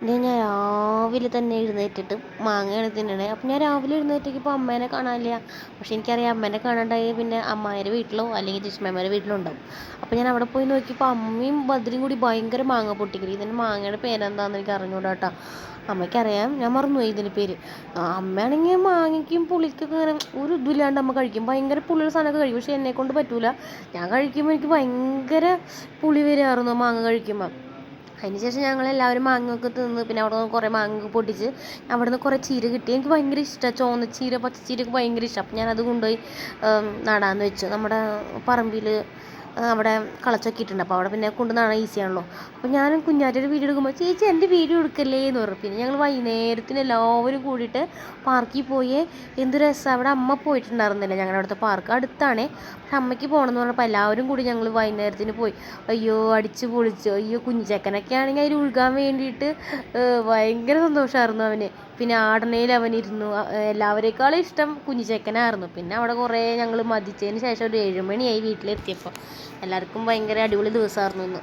ഞാൻ രാവിലെ തന്നെ എഴുന്നേറ്റിട്ട് മാങ്ങയാണ് തിന്നണേ. അപ്പം ഞാൻ രാവിലെ എഴുന്നേറ്റേക്കിപ്പോൾ അമ്മേനെ കാണാനില്ല. പക്ഷെ എനിക്കറിയാം അമ്മേനെ കാണാണ്ടായി പിന്നെ അമ്മായിയുടെ വീട്ടിലോ അല്ലെങ്കിൽ ജിഷ്മേമ്മയുടെ വീട്ടിലോ ഉണ്ടാവും. അപ്പോൾ ഞാൻ അവിടെ പോയി നോക്കിയപ്പോൾ അമ്മയും ബദ്രിയും കൂടി ഭയങ്കര മാങ്ങ പൊട്ടിക്കൽ. ഇതിൻ്റെ മാങ്ങയുടെ പേരെന്താണെന്ന് എനിക്ക് അറിഞ്ഞൂടാ കേട്ടോ. അമ്മയ്ക്കറിയാം, ഞാൻ മറന്നുപോയി ഇതിൻ്റെ പേര്. അമ്മയാണെങ്കിൽ മാങ്ങയ്ക്കും പുളിക്കൊക്കെ ഇങ്ങനെ ഒരു ഇതില്ലാണ്ട് അമ്മ കഴിക്കും. ഭയങ്കര പുളിയുള്ള സാധനമൊക്കെ കഴിക്കും. പക്ഷെ എന്നെക്കൊണ്ട് പറ്റൂല. ഞാൻ കഴിക്കുമ്പോൾ എനിക്ക് ഭയങ്കര പുളി വരാറുന്നു മാങ്ങ കഴിക്കുമ്പോൾ. അതിന് ശേഷം ഞങ്ങളെല്ലാവരും മാങ്ങയൊക്കെ തിന്ന് പിന്നെ അവിടെ നിന്ന് കുറേ മാങ്ങ പൊട്ടിച്ച് അവിടെ നിന്ന് കുറേ ചീര കിട്ടി. എനിക്ക് ഭയങ്കര ഇഷ്ടമാണ് ചുവന്നച്ചീര പച്ചച്ചീരയൊക്കെ ഭയങ്കര ഇഷ്ടം. അപ്പം ഞാനത് കൊണ്ടുപോയി നടാമെന്ന് വെച്ചു. നമ്മുടെ പറമ്പിൽ അവിടെ കളച്ചൊക്കെ ഇട്ടുണ്ട്. അപ്പോൾ അവിടെ പിന്നെ കൊണ്ട് നടാൻ ഈസിയാണല്ലോ. അപ്പോൾ ഞാൻ കുഞ്ഞാറ്റൊരു വീഡിയോ എടുക്കുമ്പോൾ ചേച്ചി എൻ്റെ വീഡിയോ എടുക്കല്ലേ എന്ന് പറഞ്ഞു. പിന്നെ ഞങ്ങൾ വൈകുന്നേരത്തിന് എല്ലാവരും കൂടിയിട്ട് പാർക്കിൽ പോയി. എന്ത് രസമാണ്. അവിടെ അമ്മ പോയിട്ടുണ്ടായിരുന്നില്ല ഞങ്ങളുടെ അവിടുത്തെ പാർക്ക് അടുത്താണേ. പക്ഷെ അമ്മയ്ക്ക് പോകണമെന്ന് പറഞ്ഞപ്പോൾ എല്ലാവരും കൂടി ഞങ്ങൾ വൈകുന്നേരത്തിന് പോയി. അയ്യോ അടിച്ച് പൊളിച്ചു. അയ്യോ കുഞ്ഞിച്ചക്കനൊക്കെ ആണെങ്കിൽ അതിൽ ഉഴുകാൻ വേണ്ടിയിട്ട് ഭയങ്കര സന്തോഷമായിരുന്നു അവന്. പിന്നെ ആടണയിൽ അവനിരുന്നു. എല്ലാവരേക്കാളും ഇഷ്ടം കുഞ്ഞിച്ചക്കനായിരുന്നു. പിന്നെ അവിടെ കുറേ ഞങ്ങൾ മതിച്ചതിന് ശേഷം ഒരു 7 മണിയായി വീട്ടിലെത്തിയപ്പോൾ. എല്ലാവർക്കും ഭയങ്കര അടിപൊളി ദിവസമായിരുന്നു ഇന്ന്.